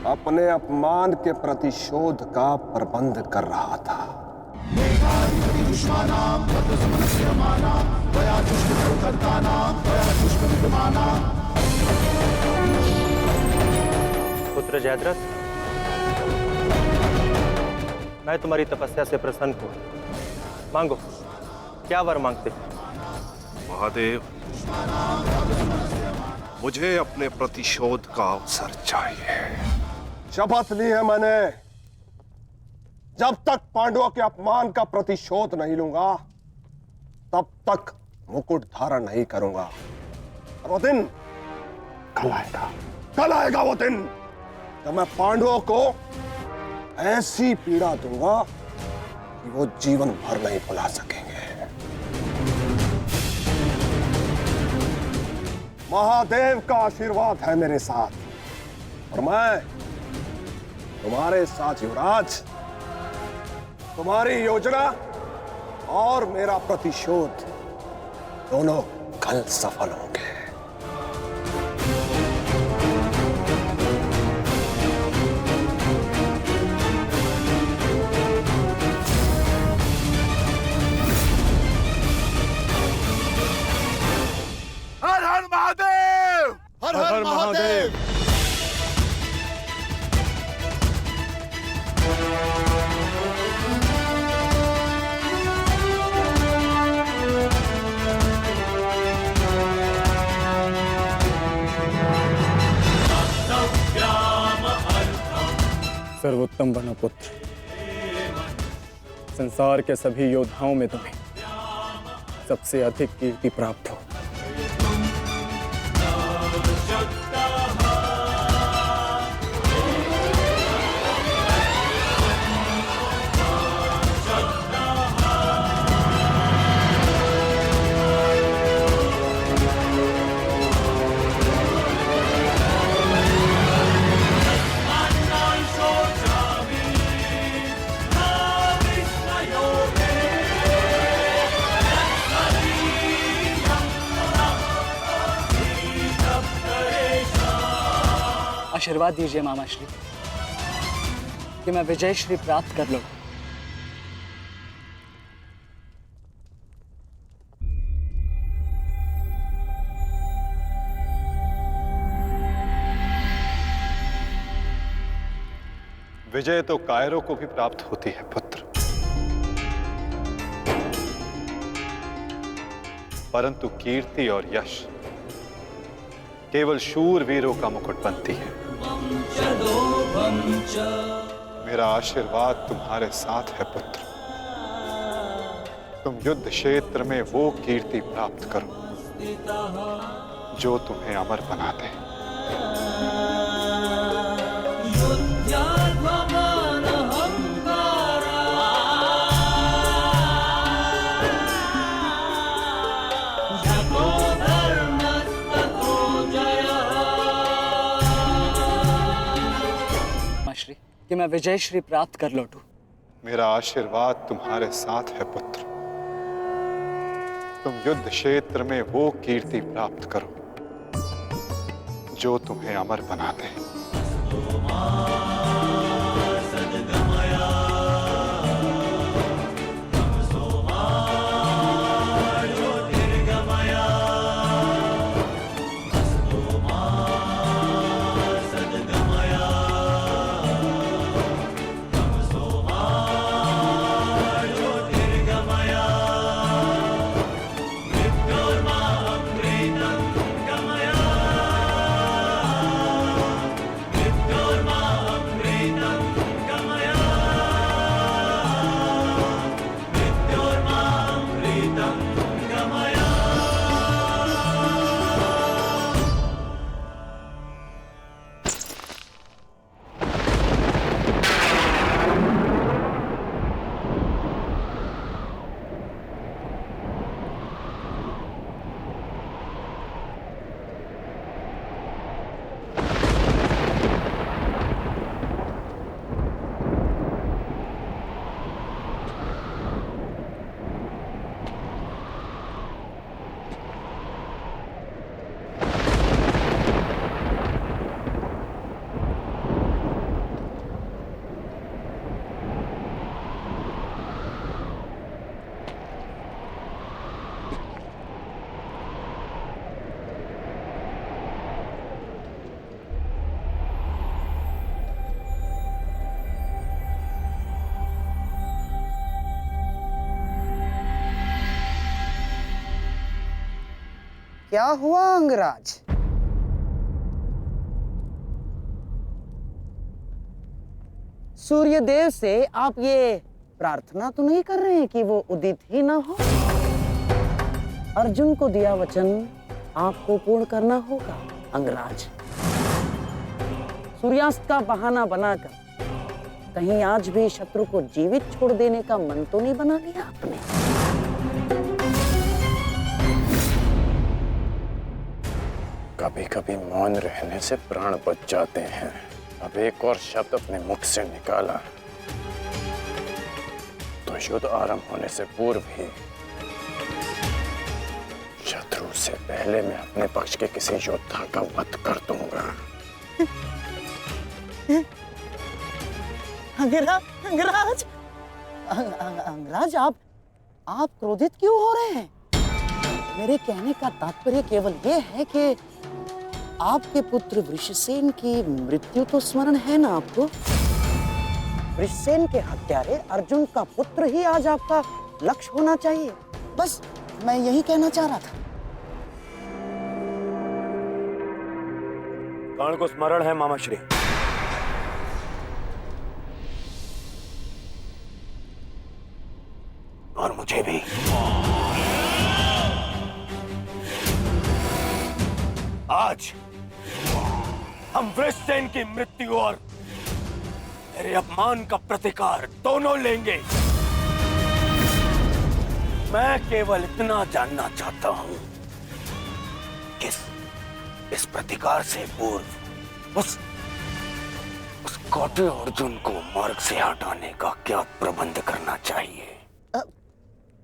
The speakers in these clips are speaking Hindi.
अपने अपमान के प्रतिशोध का प्रबंध कर रहा था। पुत्र जयद्रथ, मैं तुम्हारी तपस्या से प्रसन्न हूं। मांगो, क्या वर मांगते हो? महादेव, मुझे अपने प्रतिशोध का अवसर चाहिए। शपथ ली है मैंने, जब तक पांडवों के अपमान का प्रतिशोध नहीं लूंगा तब तक मुकुट धारण नहीं करूंगा। वो दिन कल आएगा, कल आएगा वो दिन जब मैं पांडवों को ऐसी पीड़ा दूंगा कि वो जीवन भर नहीं भुला सकेंगे। महादेव का आशीर्वाद है मेरे साथ और मैं तुम्हारे साथ युवराज। तुम्हारी योजना और मेरा प्रतिशोध दोनों कल सफल होंगे। हर हर महादेव, हर हर महादेव। सर्वोत्तम वनपुत्र, संसार के सभी योद्धाओं में तुम्हें सबसे अधिक कीर्ति प्राप्त हो। आशीर्वाद दीजिए मामाश्री कि मैं विजय श्री प्राप्त कर लूं। विजय तो कायरों को भी प्राप्त होती है पुत्र, परंतु कीर्ति और यश केवल शूर वीरों का मुकुट बनती है। मेरा आशीर्वाद तुम्हारे साथ है पुत्र। तुम युद्ध क्षेत्र में वो कीर्ति प्राप्त करो जो तुम्हें अमर बना दे। कि मैं विजय श्री प्राप्त कर लौटूं। मेरा आशीर्वाद तुम्हारे साथ है पुत्र। तुम युद्ध क्षेत्र में वो कीर्ति प्राप्त करो जो तुम्हें अमर बना दे। क्या हुआ अंगराज? सूर्यदेव से आप ये प्रार्थना तो नहीं कर रहे हैं कि वो उदित ही ना हो? अर्जुन को दिया वचन आपको पूर्ण करना होगा अंगराज। सूर्यास्त का बहाना बनाकर कहीं आज भी शत्रु को जीवित छोड़ देने का मन तो नहीं बना लिया आपने? कभी कभी मौन रहने से प्राण बच जाते हैं। अब एक और शब्द अपने मुख से निकाला तो युद्ध आरंभ होने से पूर्व ही शत्रु से पहले मैं अपने पक्ष के किसी योद्धा का वध कर दूंगा। अंगराज, अंगराज आप क्रोधित क्यों हो रहे हैं? मेरे कहने का तात्पर्य केवल ये है कि आपके पुत्र वृषसेन की मृत्यु तो स्मरण है ना आपको? वृषसेन के हत्यारे अर्जुन का पुत्र ही आज आपका लक्ष्य होना चाहिए। बस मैं यही कहना चाह रहा था। कर्ण को स्मरण है मामाश्री। और मुझे भी। आज हम वृषसेन की मृत्यु और मेरे अपमान का प्रतिकार दोनों लेंगे। मैं केवल इतना जानना चाहता हूं कि इस प्रतिकार से पूर्व उस कौटे अर्जुन को मार्ग से हटाने का क्या प्रबंध करना चाहिए?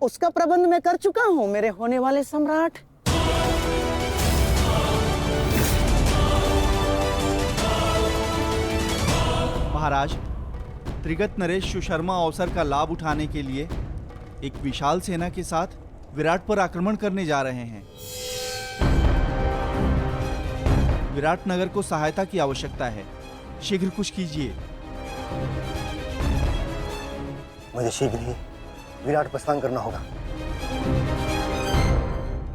उसका प्रबंध मैं कर चुका हूं मेरे होने वाले सम्राट। महाराज, त्रिगत नरेश सुशर्मा अवसर का लाभ उठाने के लिए एक विशाल सेना के साथ विराट पर आक्रमण करने जा रहे हैं। विराट नगर को सहायता की आवश्यकता है। शीघ्र कुछ कीजिए। मुझे शीघ्र ही विराट प्रस्थान करना होगा।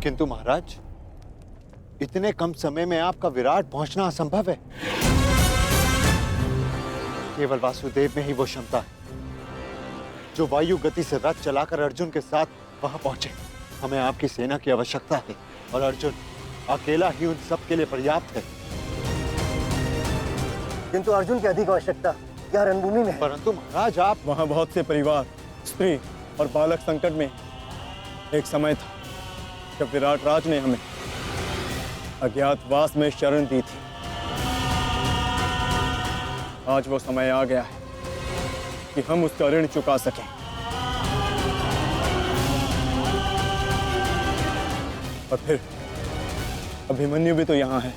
किंतु महाराज, इतने कम समय में आपका विराट पहुंचना असंभव है। केवल वासुदेव में ही वो क्षमता है जो वायु गति से रथ चलाकर अर्जुन के साथ वहां पहुंचे। हमें आपकी सेना की आवश्यकता है और अर्जुन अकेला ही उन सब के लिए पर्याप्त है। किंतु अर्जुन की अधिक आवश्यकता यह रणभूमि में है। परंतु महाराज, आप वहां बहुत से परिवार, स्त्री और बालक संकट में। एक समय था जब विराट राज ने हमें अज्ञातवास में शरण दी थी। आज वो समय आ गया है कि हम उसका ऋण चुका सकें। और फिर अभिमन्यु भी तो यहाँ है।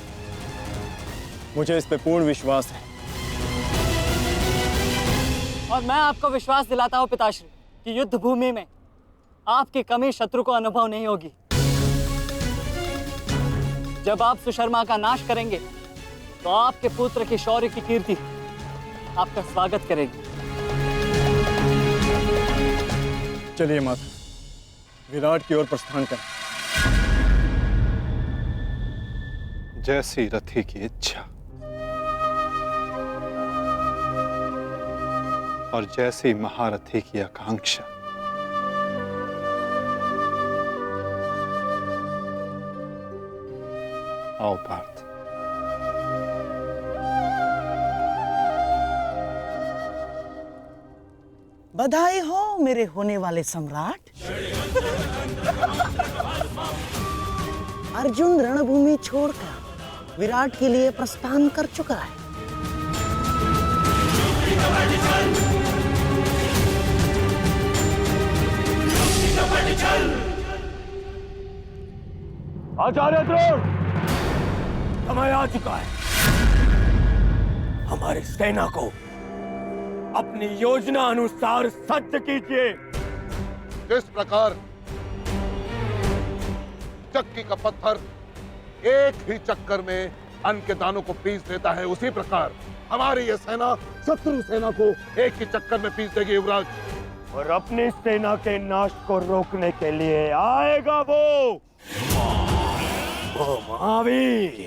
मुझे इस पे पूर्ण विश्वास है। और मैं आपको विश्वास दिलाता हूँ पिताश्री कि युद्ध भूमि में आपकी कमी शत्रु को अनुभव नहीं होगी। जब आप सुशर्मा का नाश करेंगे तो आपके पुत्र की शौर्य की कीर्ति आपका स्वागत करेगी। चलिए माता, विराट की ओर प्रस्थान करें। जैसी रथी की इच्छा और जैसी महारथी की आकांक्षा। आओ पार्थ। बधाई हो मेरे होने वाले सम्राट। अर्जुन रणभूमि छोड़कर विराट के लिए प्रस्थान कर चुका है। आचार्य द्रोण, समय आ चुका है। हमारी सेना को अपनी योजना अनुसार सज्ज कीजिए। जिस प्रकार चक्की का पत्थर एक ही चक्कर में अन्न के दानों को पीस देता है, उसी प्रकार हमारी यह सेना शत्रु सेना को एक ही चक्कर में पीस देगी युवराज। और अपनी सेना के नाश को रोकने के लिए आएगा वो ओ महावीर,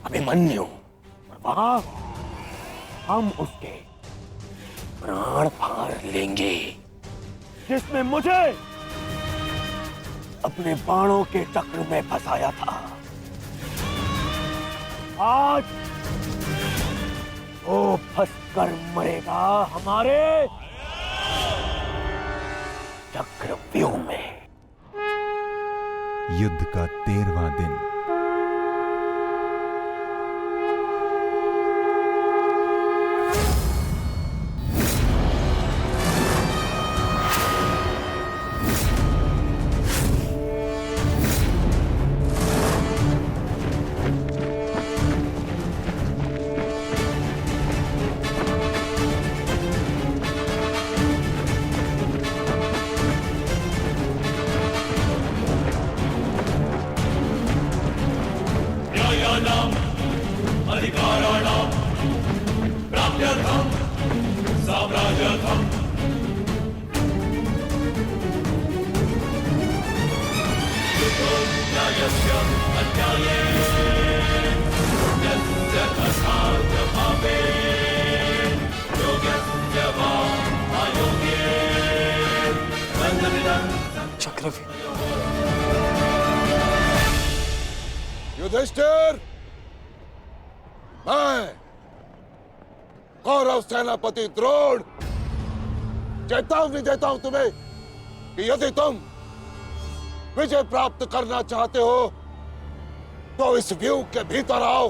अभिमन्यु, और वहां हम उसके प्राण फाड़ लेंगे, जिसने मुझे अपने बाणों के चक्र में फंसाया था। आज वो फंसकर मरेगा हमारे चक्रव्यूह में। युद्ध का 13वां दिन। युधिष्ठिर, मैं कौरव सेनापति द्रोण चेतावनी देता हूं तुम्हें कि यदि तुम विजय प्राप्त करना चाहते हो तो इस व्यूह के भीतर आओ,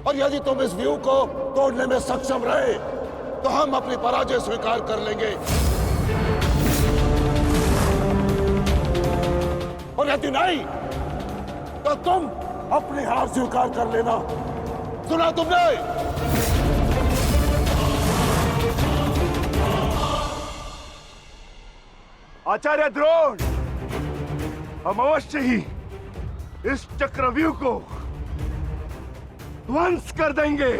और यदि तुम इस व्यूह को तोड़ने में सक्षम रहे तो हम अपनी पराजय स्वीकार कर लेंगे, और यदि नहीं तो तुम अपनी हार स्वीकार कर लेना। सुना तुमने? आचार्य द्रोण, हम अवश्य ही इस चक्रव्यूह को ध्वंस कर देंगे।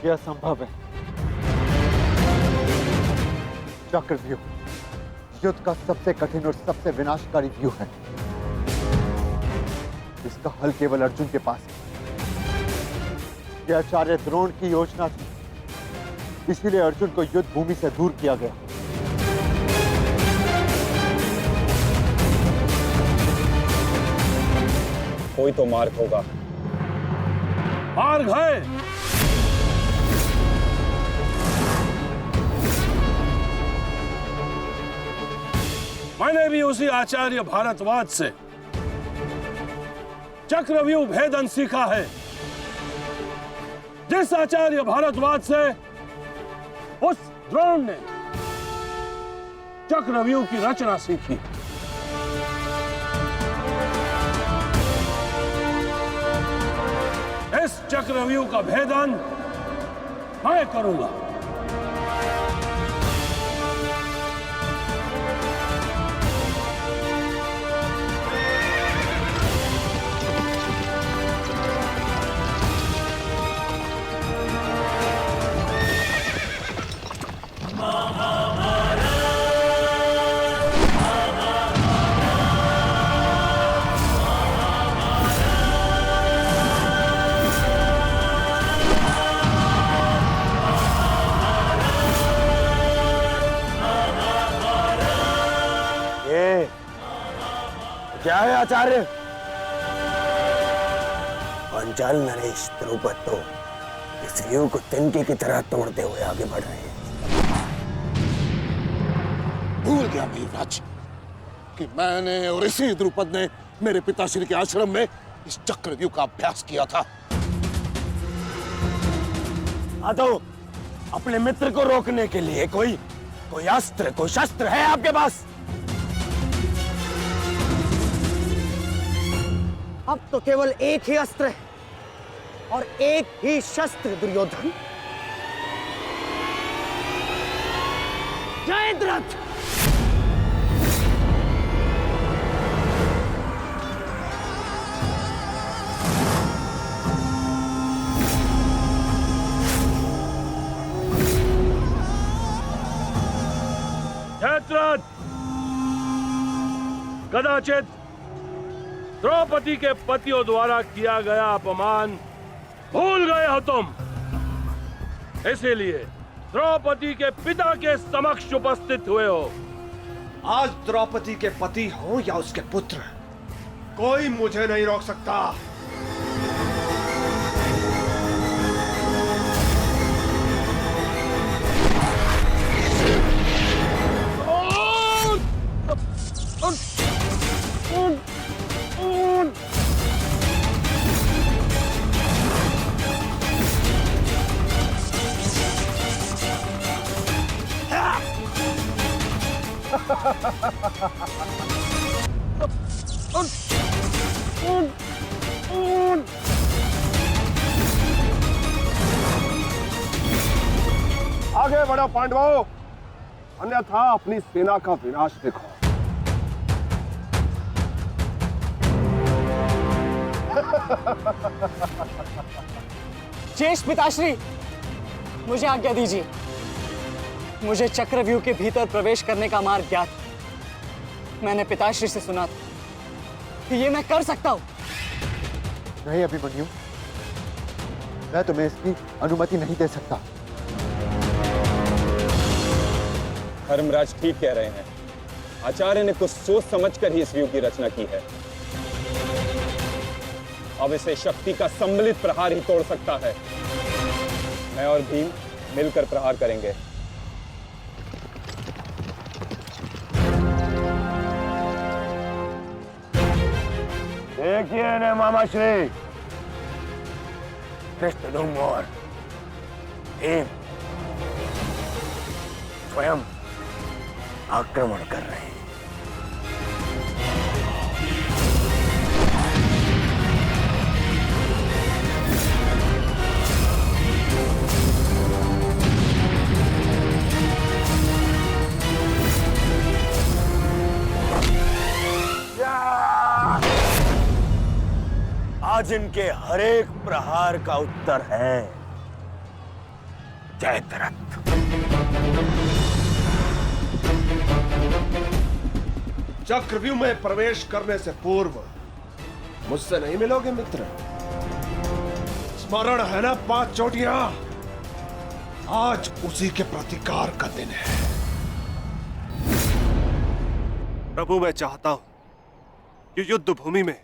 यह संभव है। चक्रव्यूह युद्ध का सबसे कठिन और सबसे विनाशकारी व्यूह है। इसका हल केवल अर्जुन के पास है। यह आचार्य द्रोण की योजना थी, इसीलिए अर्जुन को युद्ध भूमि से दूर किया गया। कोई तो मार्ग होगा। मार्ग है। मैंने भी उसी आचार्य भारद्वाज से चक्रव्यूह भेदन सीखा है, जिस आचार्य भारद्वाज से उस द्रोण ने चक्रव्यूह की रचना सीखी। इस चक्रव्यूह का भेदन मैं करूंगा। क्या है आचार्य? पांचाल नरेश द्रुपद तो इस व्यूह को तिनके की तरह तोड़ते हुए आगे बढ़ रहे हैं। भूल गया मेघराज कि मैंने और इसी द्रुपद ने मेरे पिताश्री के आश्रम में इस चक्रव्यूह का अभ्यास किया था। हाँ तो अपने मित्र को रोकने के लिए कोई अस्त्र, कोई शस्त्र है आपके पास? अब तो केवल एक ही अस्त्र है और एक ही शस्त्र, दुर्योधन। जयद्रथ! कदाचित द्रौपदी के पतियों द्वारा किया गया अपमान भूल गए हो तुम। इसीलिए द्रौपदी के पिता के समक्ष उपस्थित हुए हो। आज द्रौपदी के पति हो या उसके पुत्र, कोई मुझे नहीं रोक सकता। आगे बढ़ो पांडवों, अन्यथा अपनी सेना का विनाश देखो। ज्येष्ठ पिताश्री, मुझे आज्ञा दीजिए। मुझे चक्रव्यूह के भीतर प्रवेश करने का मार्ग ज्ञात। मैंने पिताश्री से सुना था कि ये मैं कर सकता हूं। नहीं अभिमन्यु, मैं तुम्हें इसकी अनुमति नहीं दे सकता। धर्मराज ठीक कह रहे हैं। आचार्य ने कुछ सोच समझकर ही इस व्यूह की रचना की है। अब इसे शक्ति का सम्मिलित प्रहार ही तोड़ सकता है। मैं और भीम मिलकर प्रहार करेंगे। देखिए ने मामा श्री, धृष्टद्युम्न और भीम स्वयं आक्रमण कर रहे हैं। आज इनके हर एक प्रहार का उत्तर है जयद्रथ। चक्रव्यूह में प्रवेश करने से पूर्व मुझसे नहीं मिलोगे मित्र? स्मरण है ना 5 चोटियां? आज उसी के प्रतिकार का दिन है। प्रभु, मैं चाहता हूं कि युद्ध भूमि में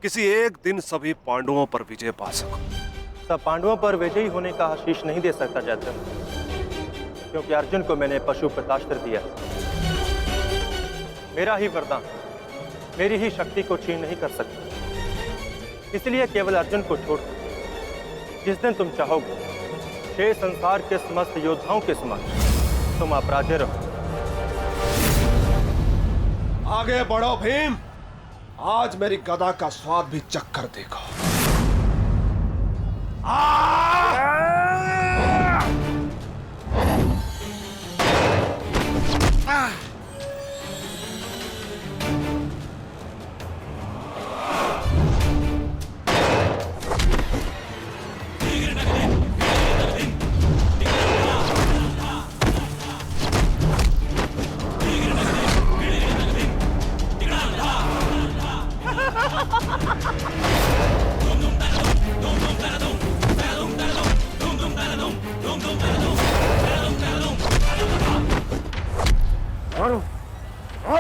किसी एक दिन सभी पांडवों पर विजय पा सकूं। सब पांडवों पर विजयी होने का आशीष नहीं दे सकता जयद्रथ, क्योंकि अर्जुन को मैंने पशुपतास्त्र दिया। मेरा ही वरदान मेरी ही शक्ति को छीन नहीं कर सकता। इसलिए केवल अर्जुन को छोड़कर जिस दिन तुम चाहोगे, 6 संसार के समस्त योद्धाओं के समक्ष तुम अपराजय रहो। आगे बढ़ो भीम, आज मेरी गदा का स्वाद भी चक्कर देखो।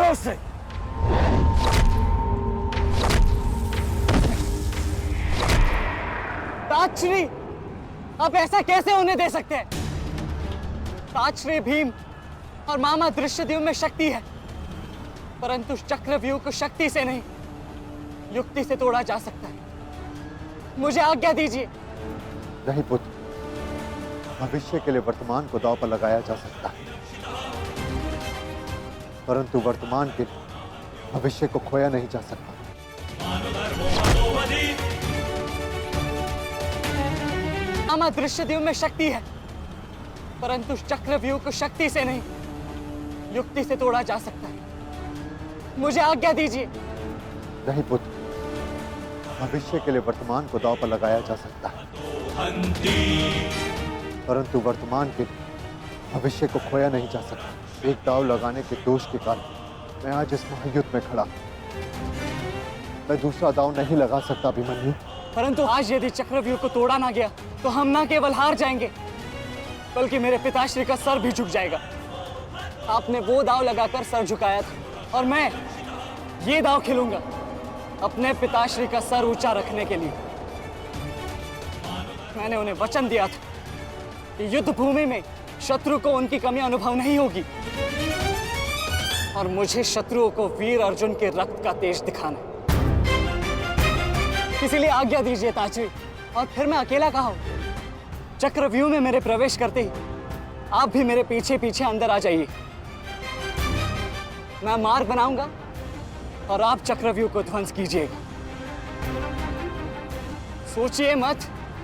मारो से। ताक्षरी, आप ऐसा कैसे होने दे सकते हैं? ताक्षरी भीम और मामा धृष्टद्युम्न में शक्ति है, परंतु चक्रव्यूह को शक्ति से नहीं, युक्ति से तोड़ा जा सकता है। मुझे आज्ञा दीजिए। नहीं पुत्र, भविष्य के लिए वर्तमान को दांव पर लगाया जा सकता है, परंतु वर्तमान के भविष्य को खोया नहीं जा सकता। मामा धृष्टद्युम्न में शक्ति है, परंतु चक्रव्यूह को शक्ति से नहीं, युक्ति से तोड़ा जा सकता है। मुझे आज्ञा दीजिए। नहीं पुत्र, भविष्य के लिए वर्तमान को दांव पर लगाया जा सकता है, परंतु वर्तमान के भविष्य को खोया नहीं जा सकता। एक दांव लगाने के दोष के कारण मैं आज इस महायुद्ध में खड़ा, मैं दूसरा दांव नहीं लगा सकता अभिमन्यु। परंतु आज यदि चक्रव्यूह को तोड़ा ना गया तो हम ना केवल हार जाएंगे बल्कि मेरे पिताश्री का सर भी झुक जाएगा। आपने वो दांव लगाकर सर झुकाया था और मैं ये दांव खेलूंगा अपने पिताश्री का सर ऊंचा रखने के लिए। मैंने उन्हें वचन दिया था कि युद्ध भूमि में शत्रु को उनकी कमी अनुभव नहीं होगी और मुझे शत्रुओं को वीर अर्जुन के रक्त का तेज दिखाना है। इसीलिए आज्ञा दीजिए ताजरी, और फिर मैं अकेला कहाँ हूं? चक्रव्यूह में मेरे प्रवेश करते ही आप भी मेरे पीछे पीछे अंदर आ जाइए। मैं मार्ग बनाऊंगा और आप चक्रव्यूह को ध्वंस कीजिएगा। सोचिए मत,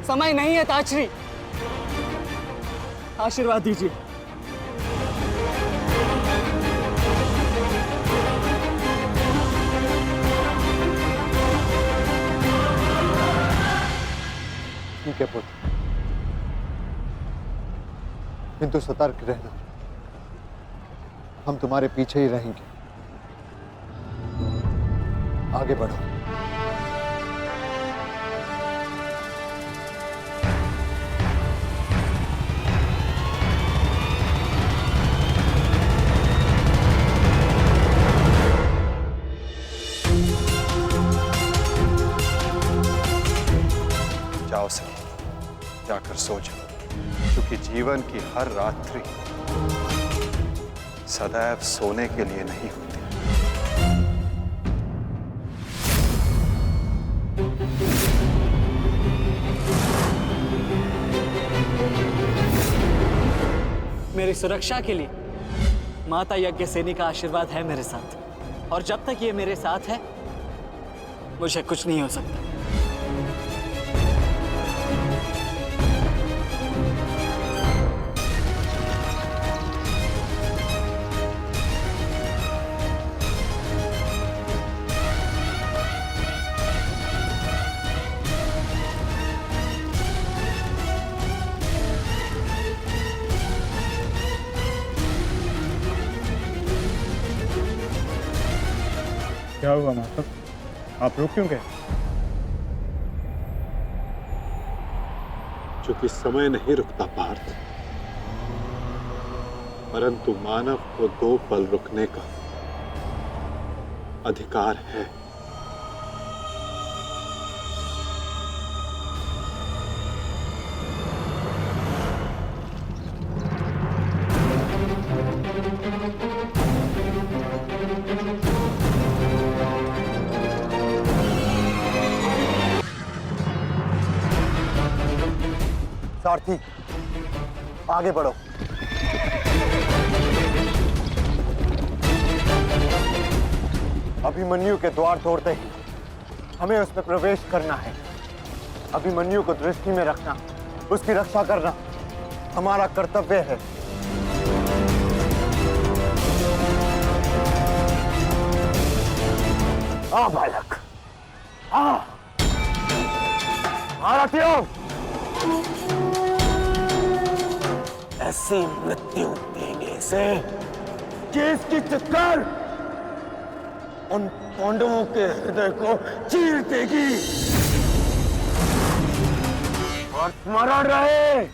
समय नहीं है ताजरी। आशीर्वाद दीजिए। ठीक है पुत्र, किंतु सतर्क रहना, हम तुम्हारे पीछे ही रहेंगे। आगे बढ़ो। जाओ सर, जाकर सो जाओ, क्योंकि जीवन की हर रात्रि सदैव सोने के लिए नहीं होती। मेरी सुरक्षा के लिए माता यज्ञसेनी का आशीर्वाद है मेरे साथ, और जब तक ये मेरे साथ है मुझे कुछ नहीं हो सकता। क्या हुआ माता? आप रुक क्यों गए? चूंकि समय नहीं रुकता पार्थ, परंतु मानव को 2 पल रुकने का अधिकार है। सारथी, आगे बढ़ो। अभिमन्यु के द्वार तोड़ते ही हमें उसमें प्रवेश करना है। अभिमन्यु को दृष्टि में रखना, उसकी रक्षा करना हमारा कर्तव्य है। आ बालक, आ महारथियों, ऐसी मृत्यु देने से कि इसकी चित्कार उन पांडवों के हृदय को चीर देगी। और स्मरण रहे,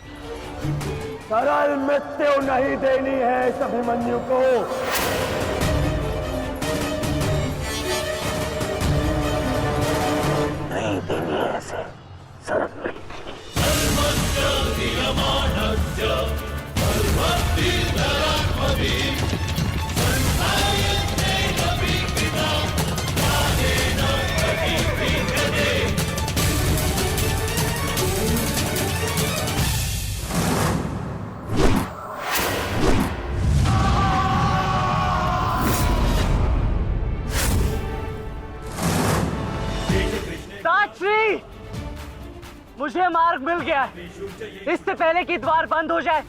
सरल मृत्यु नहीं देनी है इस अभिमन्यु को। नहीं देनी है ऐसे सरल मृत्यु। ताजश्री, मुझे मार्ग मिल गया है। इससे पहले कि द्वार बंद हो जाए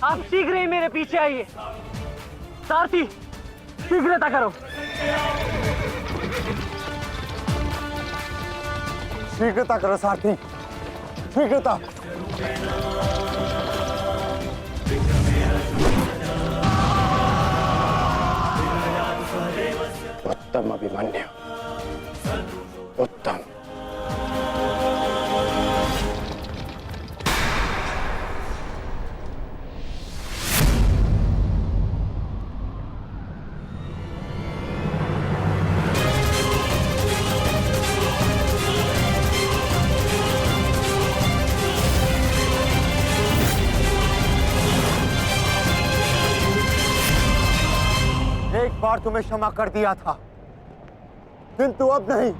आप शीघ्र ही मेरे पीछे आइए। सारथी, शीघ्रता करो। शीघ्रता करो सारथी, शीघ्रता। उत्तम अभिमन्यु, उत्तम। एक बार तुम्हें क्षमा कर दिया था, किंतु अब नहीं।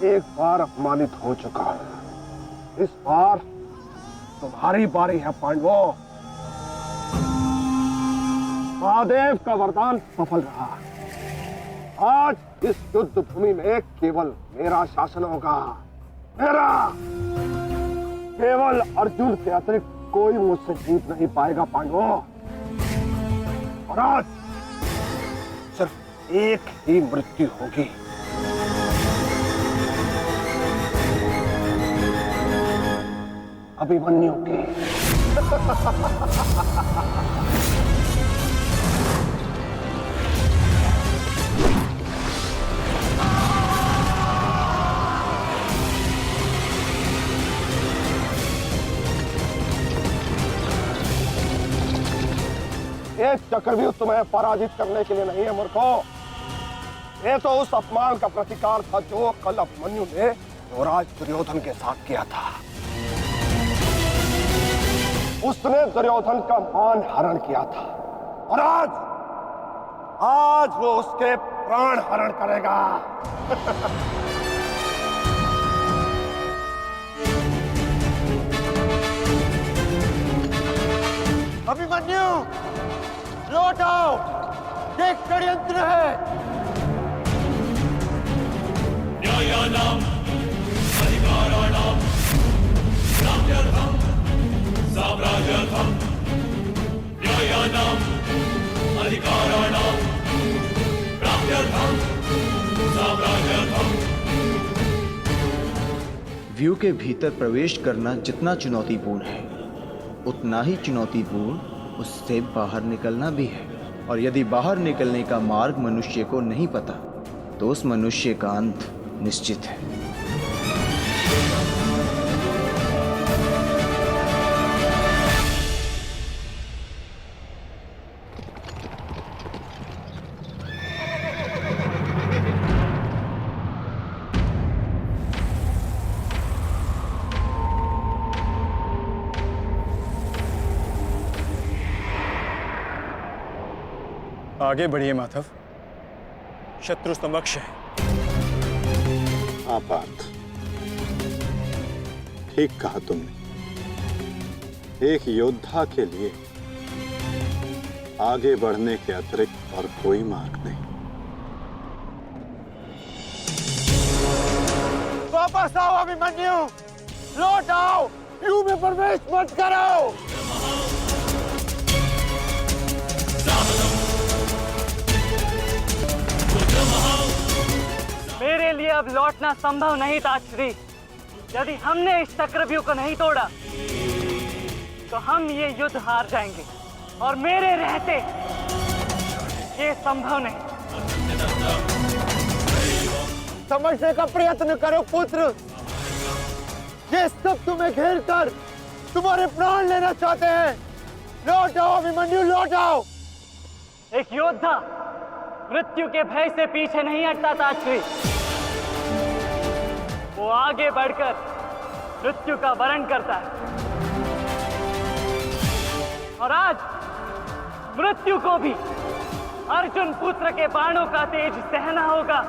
एक बार अपमानित हो चुका हूं, इस बार तुम्हारी बारी है पांडवों। महादेव का वरदान सफल रहा। आज इस युद्ध भूमि में केवल मेरा शासन होगा, मेरा। केवल अर्जुन के अतिरिक्त कोई मुझसे जीत नहीं पाएगा पांडवों। और आज सिर्फ एक ही मृत्यु होगी। अभिमन्यु की। ये चक्रव्यूह तुम्हें पराजित करने के लिए नहीं है मूर्खों। ये तो उस अपमान का प्रतिकार था जो कल अभिमन्यु ने युवराज दुर्योधन के साथ किया था। उसने दुर्योधन का मान हरण किया था और आज वो उसके प्राण हरण करेगा। अभिमन्यु, लौट आओ, ये षड्यंत्र है। न्यायानाम अधिकाराणाम राम्यर्थम साम्राज्यर्थम। न्यायानाम अधिकाराणाम राम्यर्थम साम्राज्यर्थम। व्यू के भीतर प्रवेश करना जितना चुनौतीपूर्ण है, उतना ही चुनौतीपूर्ण उससे बाहर निकलना भी है। और यदि बाहर निकलने का मार्ग मनुष्य को नहीं पता, तो उस मनुष्य का अंत निश्चित है। आगे बढ़िए माधव, शत्रु समक्ष है। आपात, ठीक कहा तुमने। एक योद्धा के लिए आगे बढ़ने के अतिरिक्त और कोई मार्ग नहीं। वापस आओ अभिमन्यु, लौट आओ, व्यू में प्रवेश मत करो। मेरे लिए अब लौटना संभव नहीं था श्री। यदि हमने इस चक्रव्यूह को नहीं तोड़ा तो हम ये युद्ध हार जाएंगे, और मेरे रहते ये संभव नहीं। समझने का प्रयत्न करो पुत्र, ये सब तुम्हें घेर कर तुम्हारे प्राण लेना चाहते हैं। लौट आओ अभिमन्यु, लौट आओ। एक योद्धा मृत्यु के भय से पीछे नहीं हटता था श्री। वो आगे बढ़कर मृत्यु का वरण करता है, और आज मृत्यु को भी अर्जुन पुत्र के बाणों का तेज सहना होगा।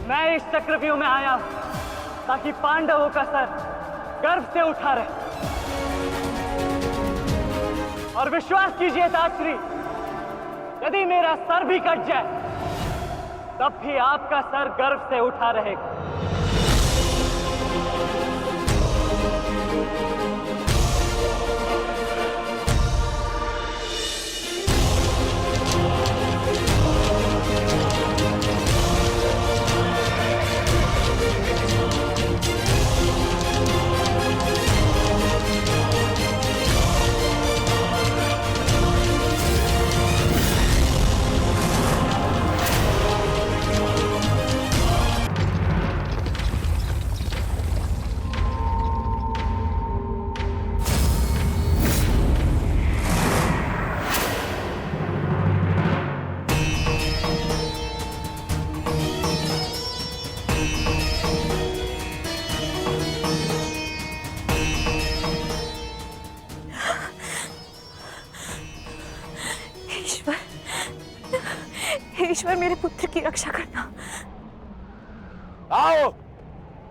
मैं इस चक्रव्यूह में आया हूं ताकि पांडवों का सर गर्व से उठा रहे। और विश्वास कीजिए ताश्री, यदि मेरा सर भी कट जाए तब भी आपका सर गर्व से उठा रहेगा। ईश्वर मेरे पुत्र की रक्षा करना। आओ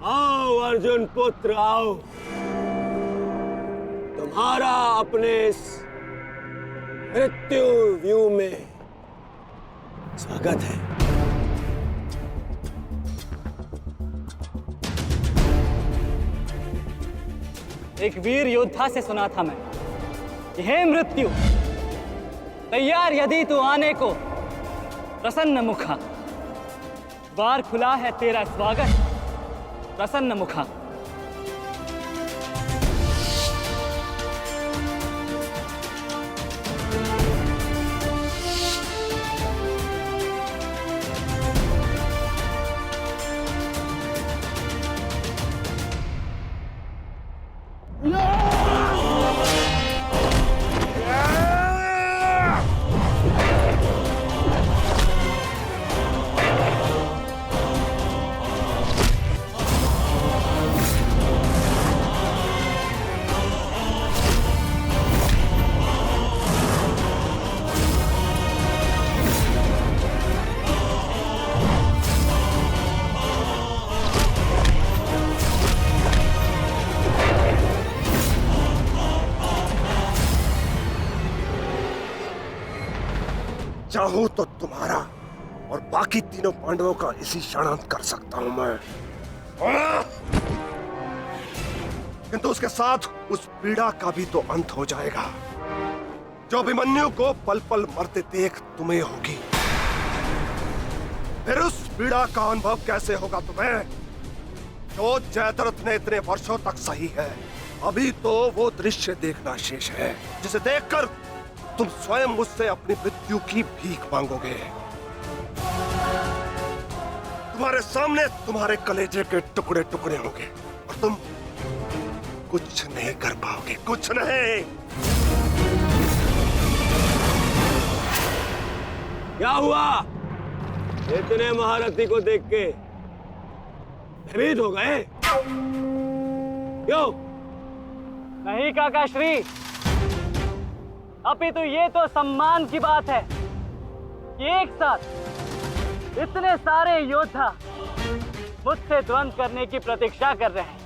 आओ अर्जुन पुत्र आओ, तुम्हारा अपने इस मृत्यु व्यू में स्वागत है। एक वीर योद्धा से सुना था मैं, हे मृत्यु तैयार यदि तू आने को, प्रसन्न मुखा द्वार खुला है तेरा स्वागत, प्रसन्न मुखा। चाहूं तो तुम्हारा और बाकी तीनों पांडवों का इसी क्षण अंत कर सकता हूं मैं, किंतु उसके साथ उस पीड़ा का भी तो अंत हो जाएगा जो अभिमन्यु को पल पल मरते देख तुम्हें होगी। फिर उस पीड़ा का अनुभव कैसे होगा तुम्हें जो जयद्रथ ने इतने वर्षों तक सही है। अभी तो वो दृश्य देखना शेष है जिसे देखकर तुम स्वयं मुझसे अपनी मृत्यु की भीख मांगोगे। तुम्हारे सामने तुम्हारे कलेजे के टुकड़े टुकड़े होंगे और तुम कुछ नहीं कर पाओगे, कुछ नहीं। क्या हुआ? इतने महारथी को देख के भयभीत हो गए? क्यों? नहीं काका श्री, अभी तो ये तो सम्मान की बात है कि एक साथ इतने सारे योद्धा मुझसे द्वंद्व करने की प्रतीक्षा कर रहे हैं।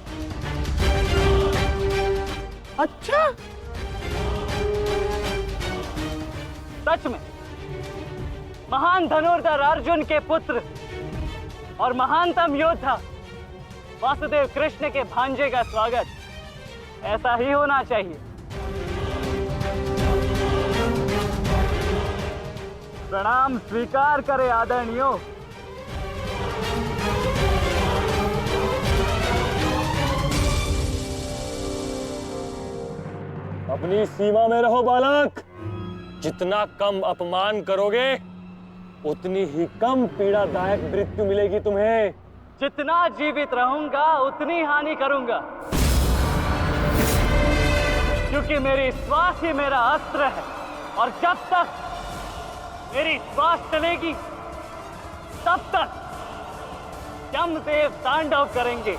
अच्छा, सच में महान धनुर्धर अर्जुन के पुत्र और महानतम योद्धा वासुदेव कृष्ण के भांजे का स्वागत ऐसा ही होना चाहिए। प्रणाम स्वीकार करे आदरणीयों। अपनी सीमा में रहो बालक। जितना कम अपमान करोगे उतनी ही कम पीड़ादायक मृत्यु मिलेगी तुम्हें। जितना जीवित रहूंगा उतनी हानि करूंगा, क्योंकि मेरी श्वास ही मेरा अस्त्र है और जब तक मेरी श्वास चलेगी तब तक यमदेव तांडव करेंगे।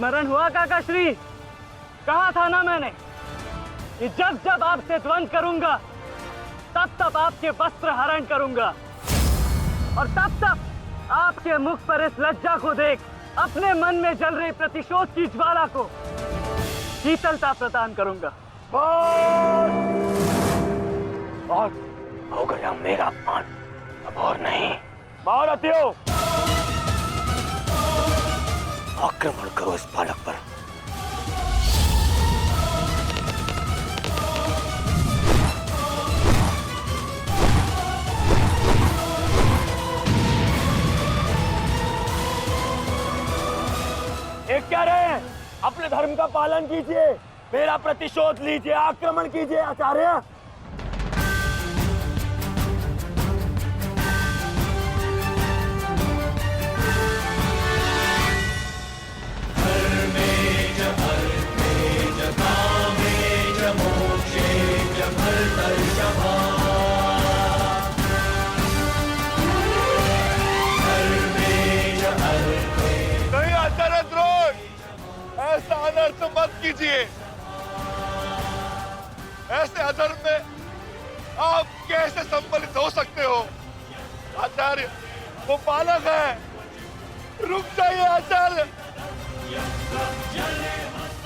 स्मरण हुआ काका श्री? कहा था ना मैंने कि जब जब आपसे द्वंद करूंगा तब तब आपके वस्त्र हरण करूंगा, और तब तब आपके मुख पर इस लज्जा को देख अपने मन में जल रही प्रतिशोध की ज्वाला को शीतलता प्रदान करूंगा। और हो गया मेरा अपमान, अब और नहीं। महारथियों, आक्रमण करो इस बालक पर। एक क्या रहे, अपने धर्म का पालन कीजिए, मेरा प्रतिशोध लीजिए, आक्रमण कीजिए आचार्य। नहीं आचार्य द्रोण, ऐसा अनर्थ मत कीजिए। ऐसे अधर्म में आप कैसे सम्मिलित हो सकते हो? आचार्य, वो बालक है। रुक जाइए आचार्य,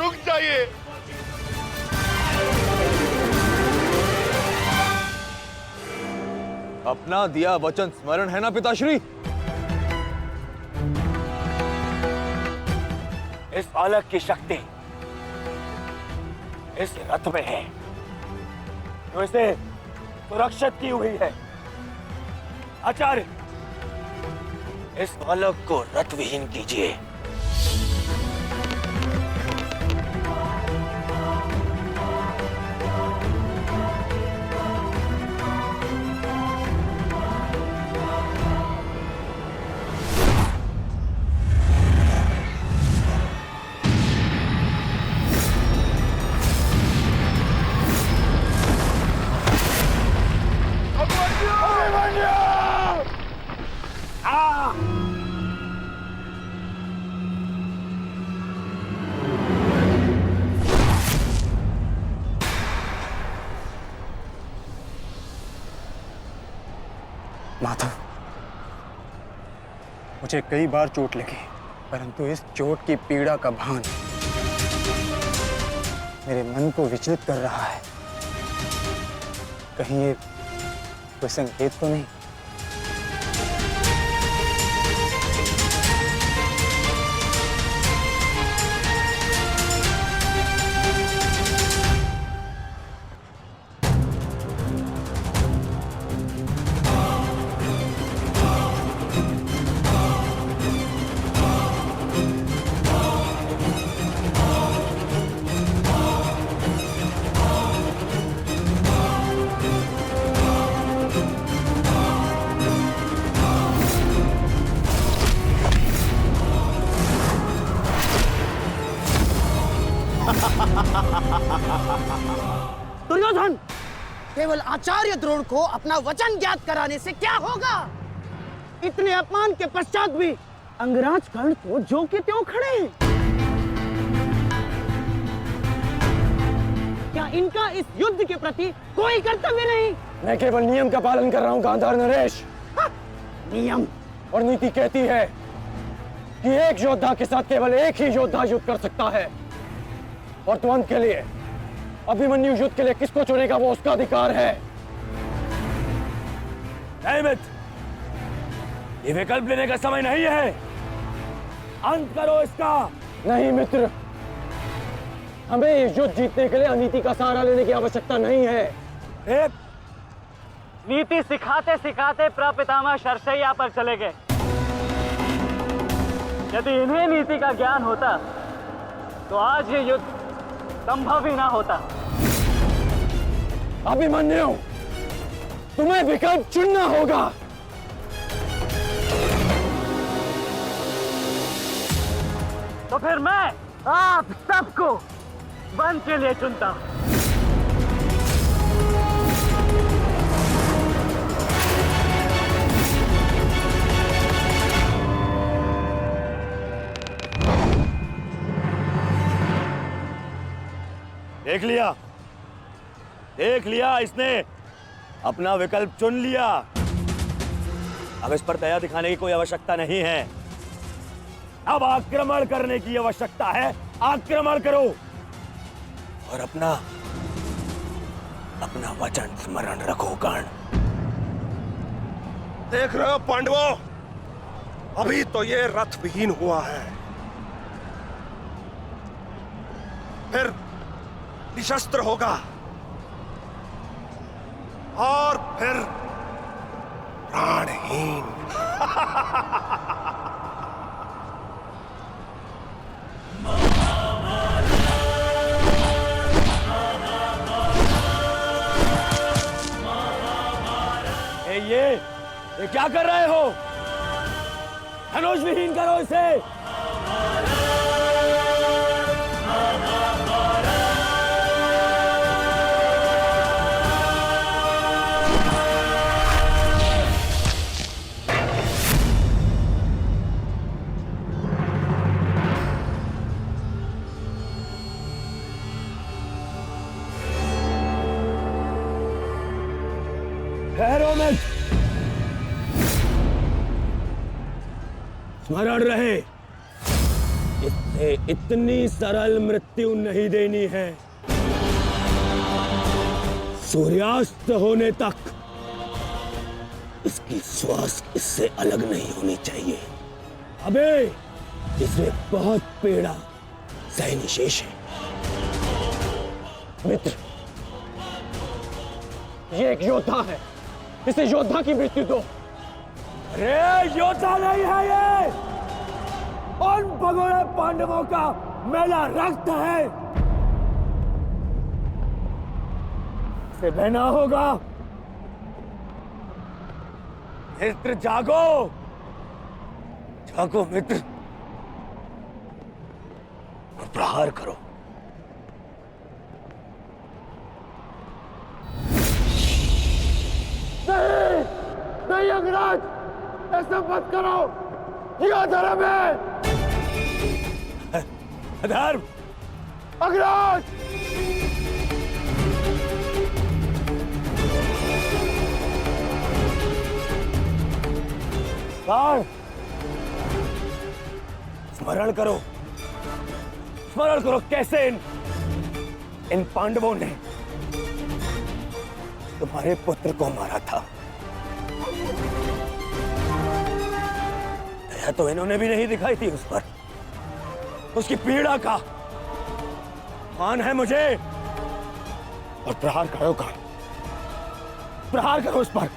रुक जाइए। अपना दिया वचन स्मरण है ना पिताश्री? इस बालक की शक्ति इस रथ में है जो इसे सुरक्षित की हुई है। आचार्य, इस बालक को रथ विहीन कीजिए। माधव, मुझे कई बार चोट लगी, परंतु इस चोट की पीड़ा का भान मेरे मन को विचलित कर रहा है। कहीं ये कोई संकेत तो नहीं? दुर्योधन, केवल आचार्य द्रोण को अपना वचन ज्ञात कराने से क्या होगा? इतने अपमान के पश्चात भी अंगराज कर्ण तो जो के त्यों खड़े हैं। क्या इनका इस युद्ध के प्रति कोई कर्तव्य नहीं? मैं केवल नियम का पालन कर रहा हूं गांधार नरेश। नियम और नीति कहती है कि एक योद्धा के साथ केवल एक ही योद्धा युद्ध कर सकता है, और द्वंद के लिए अभिमन्यु युद्ध के लिए किसको चुनेगा वो उसका अधिकार है। नहीं मित्र, ये विकल्प लेने का समय नहीं है, अंत करो इसका। नहीं मित्र, हमें ये युद्ध जीतने के लिए अनीति का सहारा लेने की आवश्यकता नहीं है। नीति सिखाते सिखाते प्रपितामह शर्षैया पर चले गए। यदि इन्हें नीति का ज्ञान होता तो आज ये युद्ध संभव ही ना होता। अभिमन्यु, तुम्हें विकल्प चुनना होगा। तो फिर मैं आप सबको वन के लिए चुनता हूं। देख लिया इसने अपना विकल्प चुन लिया। अब इस पर दया दिखाने की कोई आवश्यकता नहीं है। अब आक्रमण करने की आवश्यकता है। आक्रमण करो और अपना वचन स्मरण रखो कर्ण। देख रहे हो पांडवों, अभी तो ये रथ विहीन हुआ है, फिर निशस्त्र होगा और फिर प्राणहीन। ये क्या कर रहे हो? धनुष विहीन करो इसे। ठहरो में स्मरण रहे, इससे इतनी सरल मृत्यु नहीं देनी है। सूर्यास्त होने तक इसकी श्वास इससे अलग नहीं होनी चाहिए। अबे इसमें बहुत पीड़ा सहनी शेष है। मित्र, ये एक योद्धा है, इसे योद्धा की मृत्यु दो। अरे योद्धा नहीं है ये, उन भगोड़े पांडवों का मेला रक्त है। इसे बहना होगा। मित्र जागो, जागो मित्र, और प्रहार करो। नहीं, नहीं अंगराज, ऐसा मत करो, यह धर्म है। अधर्म? अंगराज! स्मरण करो, स्मरण करो कैसे इन पांडवों ने तुम्हारे पुत्र को मारा था। दया तो इन्होंने भी नहीं दिखाई थी उस पर। उसकी पीड़ा का मान है मुझे। और प्रहार करो का, प्रहार करो उस पर।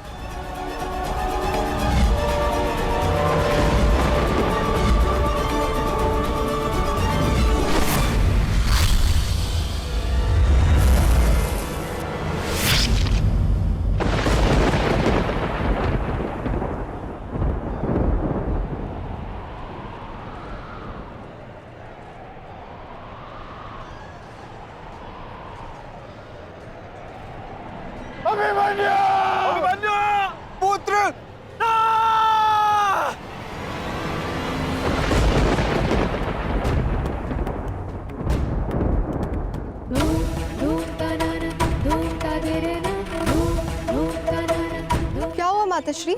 पुत्र! क्या हुआ माताश्री?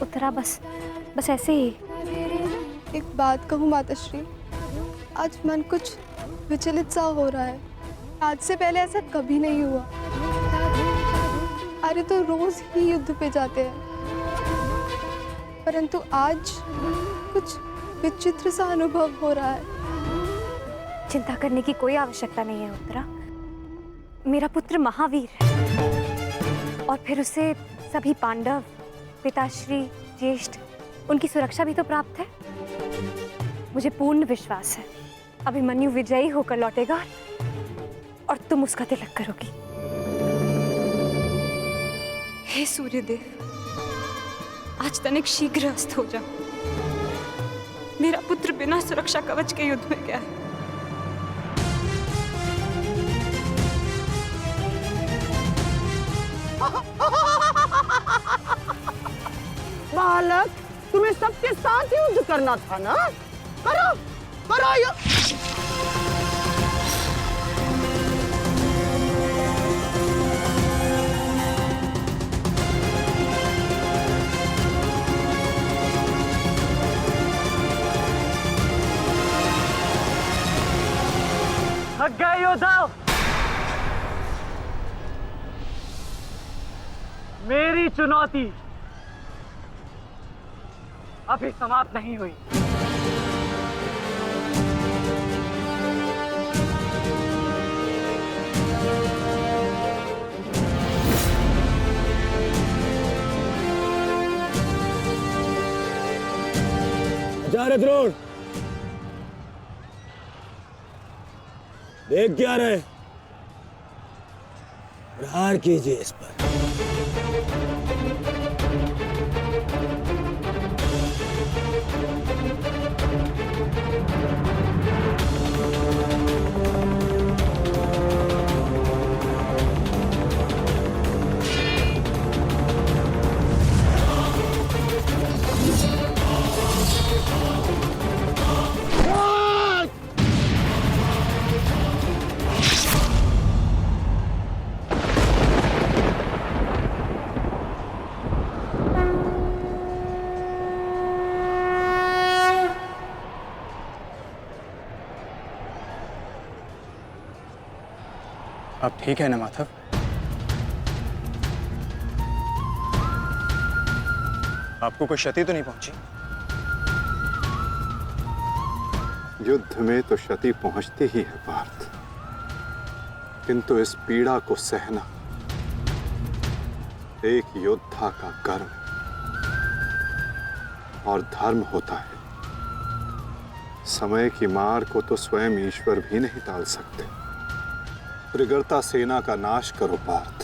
उत्तरा बस ऐसे ही। एक बात कहूँ माताश्री, आज मन कुछ विचलित सा हो रहा है। आज से पहले ऐसा कभी नहीं हुआ। अरे तो रोज ही युद्ध पे जाते हैं, परंतु आज कुछ विचित्र सा अनुभव हो रहा है। चिंता करने की कोई आवश्यकता नहीं है उत्तरा। मेरा पुत्र महावीर है और फिर उसे सभी पांडव, पिताश्री, ज्येष्ठ, उनकी सुरक्षा भी तो प्राप्त है। मुझे पूर्ण विश्वास है अभिमन्यु विजयी होकर लौटेगा और तुम उसका तिलक करोगी। हे सूर्यदेव, आज तनिक शीघ्र अस्त हो जा। मेरा पुत्र बिना सुरक्षा कवच के युद्ध में गया है। बालक, तुम्हें सबके साथ युद्ध करना था ना? करो, करो यो थक गए योद्धाओं, मेरी चुनौती अभी समाप्त नहीं हुई। आचार्य द्रोण, देख क्या रहे, प्रहार कीजिए इस पर। अब ठीक है ना माधव? आपको कोई क्षति तो नहीं पहुंची? युद्ध में तो क्षति पहुंचती ही है पार्थ, किंतु इस पीड़ा को सहना एक योद्धा का कर्म और धर्म होता है। समय की मार को तो स्वयं ईश्वर भी नहीं टाल सकते। त्रिगर्ता सेना का नाश करो पार्थ।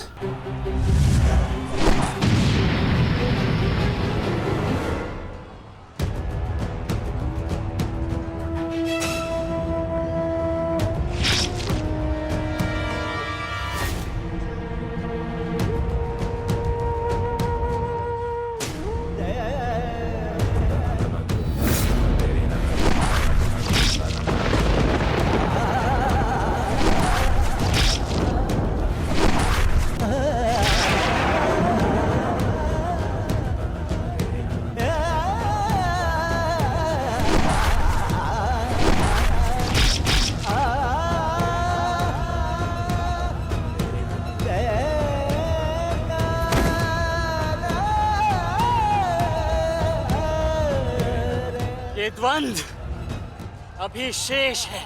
ये द्वंद्व अभी शेष है।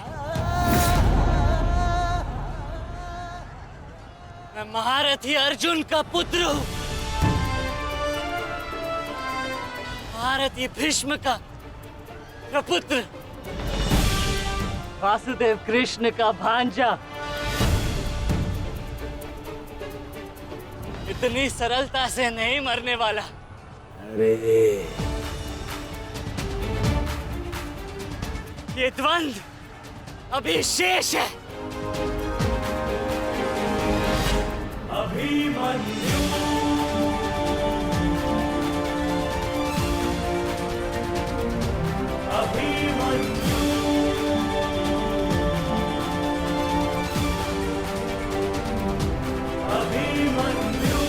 मैं महारथी अर्जुन का पुत्र हूं, महारथी भीष्म का प्रपुत्र, वासुदेव कृष्ण का भांजा। इतनी सरलता से नहीं मरने वाला। अरे ये द्वंद्व अभी शेष है। अभिमन्यु अभिमन्यु अभिमन्यु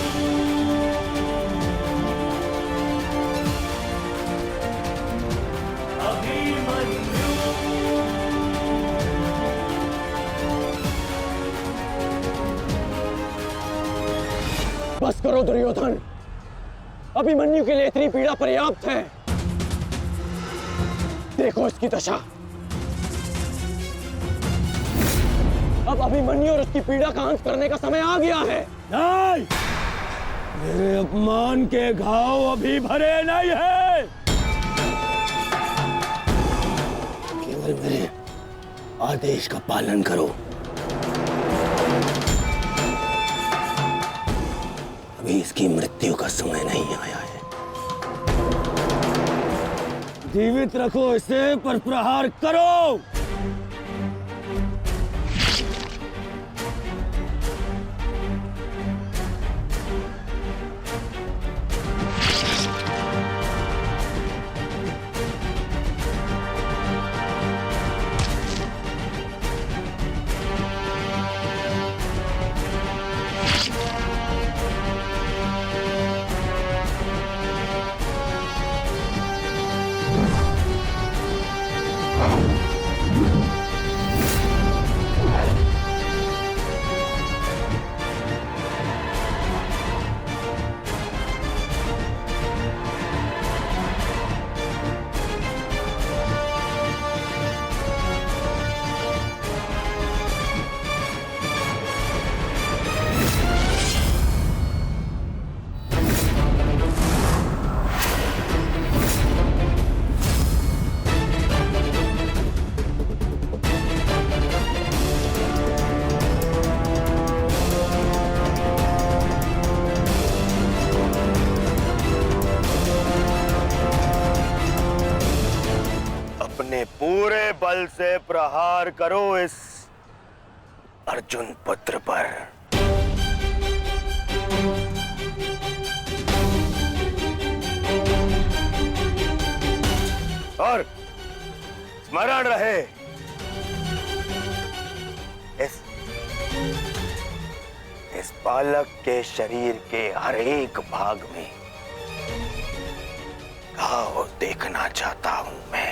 अभिमन्यु बस करो दुर्योधन, अभिमन्यु के लिए इतनी पीड़ा पर्याप्त है। देखो इसकी दशा। अब अभिमन्यु और उसकी पीड़ा का अंत करने का समय आ गया है। नहीं, मेरे अपमान के घाव अभी भरे नहीं है। केवल मेरे आदेश का पालन करो। अभी इसकी मृत्यु का समय नहीं आया है। जीवित रखो इसे, पर प्रहार करो। बल से प्रहार करो इस अर्जुन पुत्र पर। और स्मरण रहे, इस बालक के शरीर के हर एक भाग में घाव देखना चाहता हूं मैं।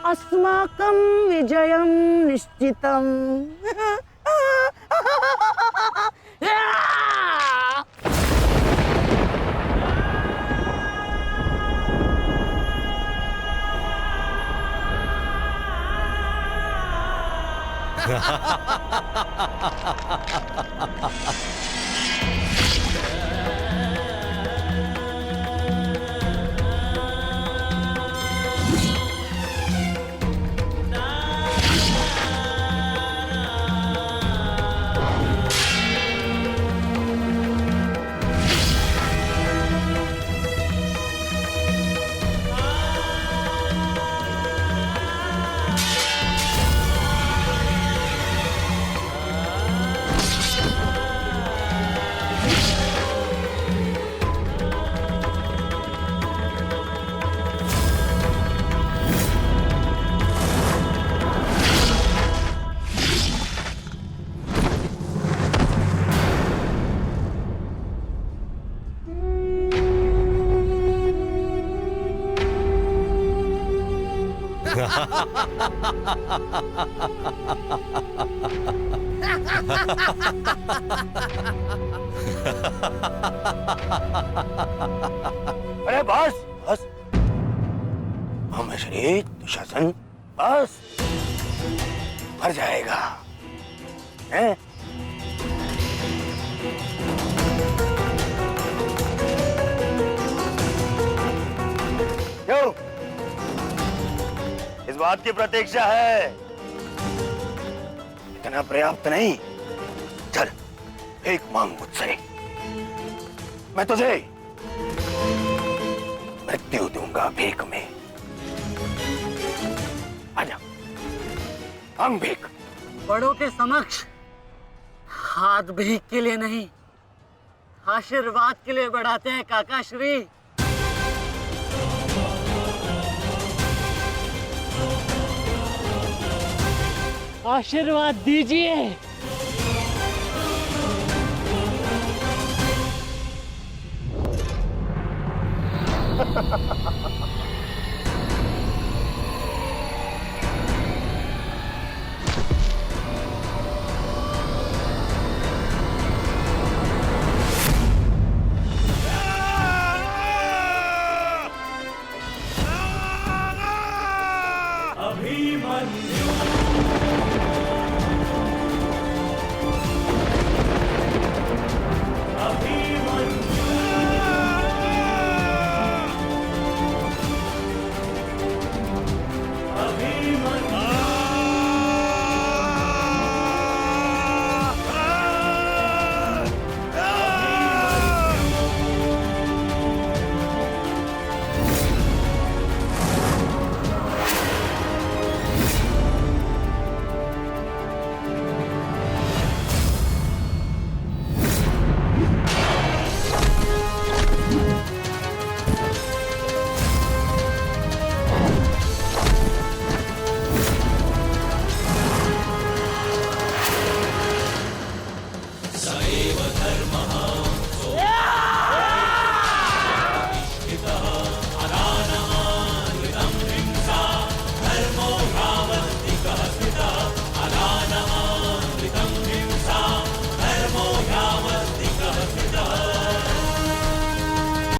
अस्माकं विजयं निश्चितम्। अरे बस बस, श्री दुशासन बस, मर जाएगा हैं? क्यों? इस बात की प्रतीक्षा है? इतना पर्याप्त नहीं? चल एक मांग मुझसे, मैं तुझे मृत्यु दूंगा भीख में। आजा, मांग भीख। बड़ों के समक्ष हाथ भीख के लिए नहीं, आशीर्वाद के लिए बढ़ाते हैं काका श्री। आशीर्वाद दीजिए।